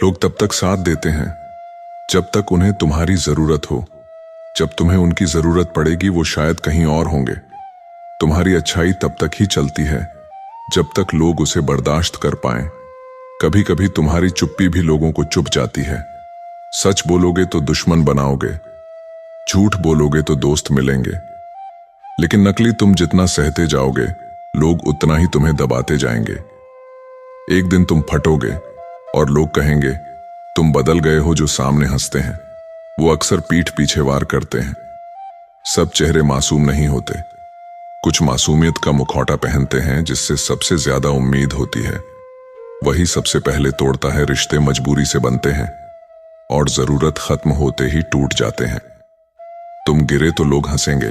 लोग तब तक साथ देते हैं जब तक उन्हें तुम्हारी जरूरत हो। जब तुम्हें उनकी जरूरत पड़ेगी वो शायद कहीं और होंगे। तुम्हारी अच्छाई तब तक ही चलती है जब तक लोग उसे बर्दाश्त कर पाएं। कभी कभी तुम्हारी चुप्पी भी लोगों को चुप जाती है। सच बोलोगे तो दुश्मन बनाओगे, झूठ बोलोगे तो दोस्त मिलेंगे। लेकिन नकली तुम जितना सहते जाओगे लोग उतना ही तुम्हें दबाते जाएंगे। एक दिन तुम फटोगे और लोग कहेंगे तुम बदल गए हो। जो सामने हंसते हैं वो अक्सर पीठ पीछे वार करते हैं। सब चेहरे मासूम नहीं होते। कुछ मासूमियत का मुखौटा पहनते हैं जिससे सबसे ज्यादा उम्मीद होती है। वही सबसे पहले तोड़ता है। रिश्ते मजबूरी से बनते हैं और जरूरत खत्म होते ही टूट जाते हैं। तुम गिरे तो लोग हंसेंगे,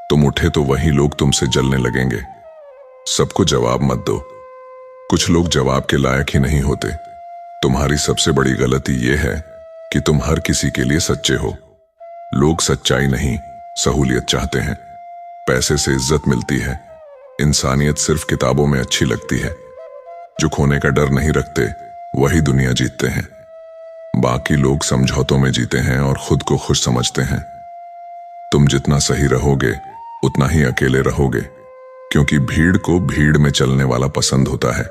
तुम उठे तो वही लोग तुमसे जलने लगेंगे। सबको जवाब मत दो, कुछ लोग जवाब के लायक ही नहीं होते। तुम्हारी सबसे बड़ी गलती यह है कि तुम हर किसी के लिए सच्चे हो। लोग सच्चाई नहीं, सहूलियत चाहते हैं। पैसे से इज्जत मिलती है, इंसानियत सिर्फ किताबों में अच्छी लगती है। जो खोने का डर नहीं रखते वही दुनिया जीतते हैं। बाकी लोग समझौतों में जीते हैं और खुद को खुश समझते हैं। तुम जितना सही रहोगे उतना ही अकेले रहोगे, क्योंकि भीड़ को भीड़ में चलने वाला पसंद होता है।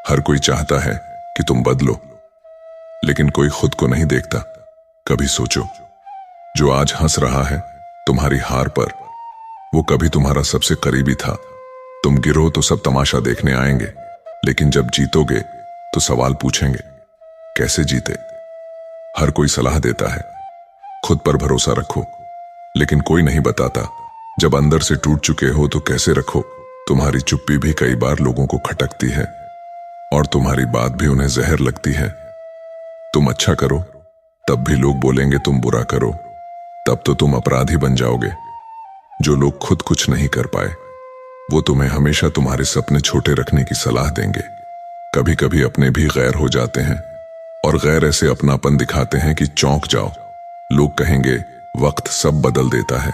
हर कोई चाहता है कि तुम बदलो, लेकिन कोई खुद को नहीं देखता। कभी सोचो, जो आज हंस रहा है तुम्हारी हार पर, वो कभी तुम्हारा सबसे करीबी था। तुम गिरो तो सब तमाशा देखने आएंगे, लेकिन जब जीतोगे तो सवाल पूछेंगे कैसे जीते। हर कोई सलाह देता है खुद पर भरोसा रखो, लेकिन कोई नहीं बताता जब अंदर से टूट चुके हो तो कैसे रखो। तुम्हारी चुप्पी भी कई बार लोगों को खटकती है और तुम्हारी बात भी उन्हें जहर लगती है। तुम अच्छा करो तब भी लोग बोलेंगे तुम बुरा करो, तब तो तुम अपराधी बन जाओगे। जो लोग खुद कुछ नहीं कर पाए वो तुम्हें हमेशा तुम्हारे सपने छोटे रखने की सलाह देंगे। कभी कभी अपने भी गैर हो जाते हैं और गैर ऐसे अपनापन दिखाते हैं कि चौंक जाओ। लोग कहेंगे वक्त सब बदल देता है,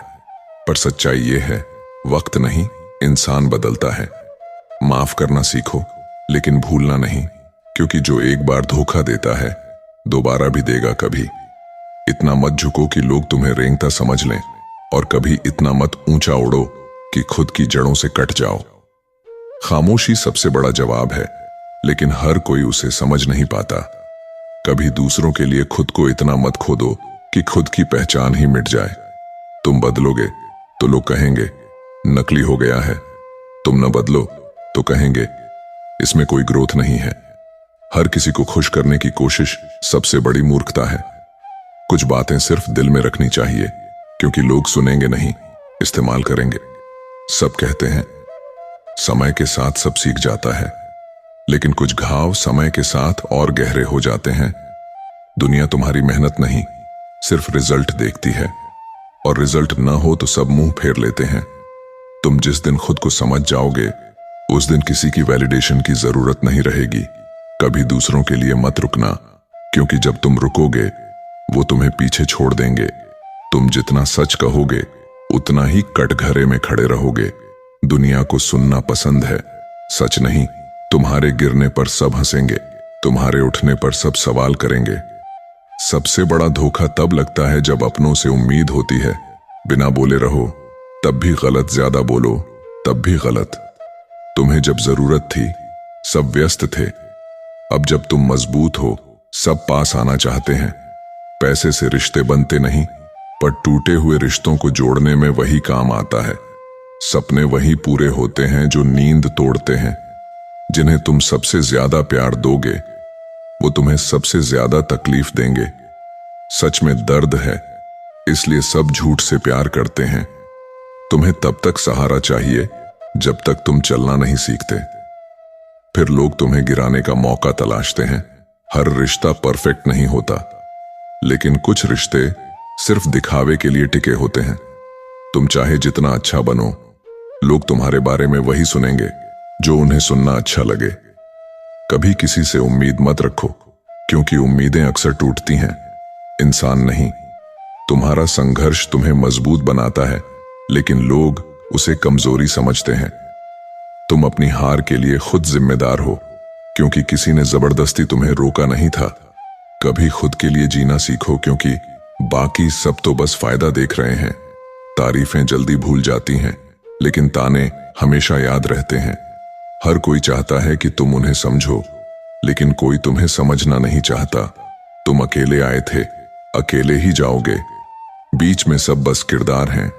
पर सच्चाई ये है वक्त नहीं, इंसान बदलता है। माफ करना सीखो लेकिन भूलना नहीं, क्योंकि जो एक बार धोखा देता है दोबारा भी देगा कभी। इतना मत झुको कि लोग तुम्हें रेंगता समझ लें, और कभी इतना मत ऊंचा उड़ो कि खुद की जड़ों से कट जाओ। खामोशी सबसे बड़ा जवाब है, लेकिन हर कोई उसे समझ नहीं पाता। कभी दूसरों के लिए खुद को इतना मत खो दो कि खुद की पहचान ही मिट जाए। तुम बदलोगे तो लोग कहेंगे नकली हो गया है, तुम न बदलो तो कहेंगे इसमें कोई ग्रोथ नहीं है। हर किसी को खुश करने की कोशिश सबसे बड़ी मूर्खता है। कुछ बातें सिर्फ दिल में रखनी चाहिए, क्योंकि लोग सुनेंगे नहीं, इस्तेमाल करेंगे। सब कहते हैं समय के साथ सब सीख जाता है, लेकिन कुछ घाव समय के साथ और गहरे हो जाते हैं। दुनिया तुम्हारी मेहनत नहीं, सिर्फ रिजल्ट देखती है, और रिजल्ट ना हो तो सब मुंह फेर लेते हैं। तुम जिस दिन खुद को समझ जाओगे उस दिन किसी की वैलिडेशन की जरूरत नहीं रहेगी। कभी दूसरों के लिए मत रुकना, क्योंकि जब तुम रुकोगे वो तुम्हें पीछे छोड़ देंगे। तुम जितना सच कहोगे उतना ही कटघरे में खड़े रहोगे। दुनिया को सुनना पसंद है, सच नहीं। तुम्हारे गिरने पर सब हंसेंगे, तुम्हारे उठने पर सब सवाल करेंगे। सबसे बड़ा धोखा तब लगता है जब अपनों से उम्मीद होती है बिना बोले रहो तब भी गलत, ज्यादा बोलो तब भी गलत। तुम्हें जब जरूरत थी सब व्यस्त थे, अब जब तुम मजबूत हो सब पास आना चाहते हैं। पैसे से रिश्ते बनते नहीं, पर टूटे हुए रिश्तों को जोड़ने में वही काम आता है। सपने वही पूरे होते हैं जो नींद तोड़ते हैं। जिन्हें तुम सबसे ज्यादा प्यार दोगे वो तुम्हें सबसे ज्यादा तकलीफ देंगे। सच में दर्द है, इसलिए सब झूठ से प्यार करते हैं। तुम्हें तब तक सहारा चाहिए जब तक तुम चलना नहीं सीखते। फिर लोग तुम्हें गिराने का मौका तलाशते हैं। हर रिश्ता परफेक्ट नहीं होता, लेकिन कुछ रिश्ते सिर्फ दिखावे के लिए टिके होते हैं। तुम चाहे जितना अच्छा बनो, लोग तुम्हारे बारे में वही सुनेंगे जो उन्हें सुनना अच्छा लगे। कभी किसी से उम्मीद मत रखो, क्योंकि उम्मीदें अक्सर टूटती हैं, इंसान नहीं। तुम्हारा संघर्ष तुम्हें मजबूत बनाता है, लेकिन लोग उसे कमजोरी समझते हैं। तुम अपनी हार के लिए खुद जिम्मेदार हो, क्योंकि किसी ने जबरदस्ती तुम्हें रोका नहीं था। कभी खुद के लिए जीना सीखो, क्योंकि बाकी सब तो बस फायदा देख रहे हैं। तारीफें जल्दी भूल जाती हैं, लेकिन ताने हमेशा याद रहते हैं। हर कोई चाहता है कि तुम उन्हें समझो, लेकिन कोई तुम्हें समझना नहीं चाहता। तुम अकेले आए थे, अकेले ही जाओगे। बीच में सब बस किरदार हैं।